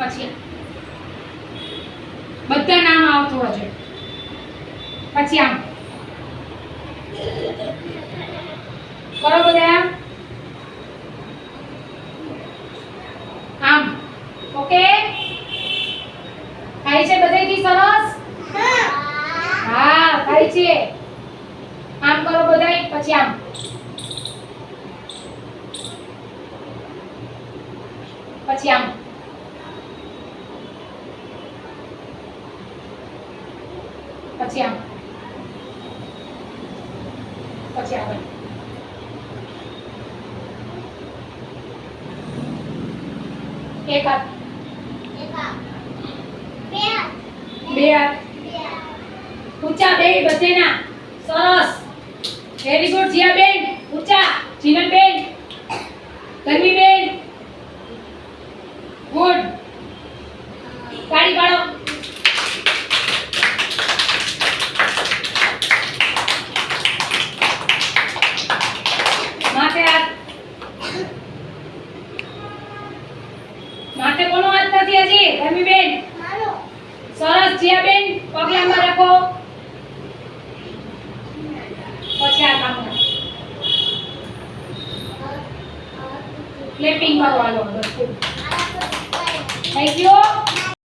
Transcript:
પછી બધા નામ આવતું હોય છે પછી આમ કરો બધા આમ ઓકે થાય છે બધાયથી સરસ હા થાય છે આમ કરો બધાય પછી આમ પછી આમ પછી આમ પછી આગળ એક હાથ બે હાથ ઊંચા બે બધેના સરસ વેરી ગુડ જીયા બેન ઊંચા જીવન બેન ધર્મી બેન ગુડ તાળી પાડો માથે હાથ માથે કોનો હાથ નથી હજી ધર્મી બેન સરસ જીયા બેન પગ લાંબા રાખો પછી આ કામ ક્લેપિંગ કરો હાલો થેન્ક યુ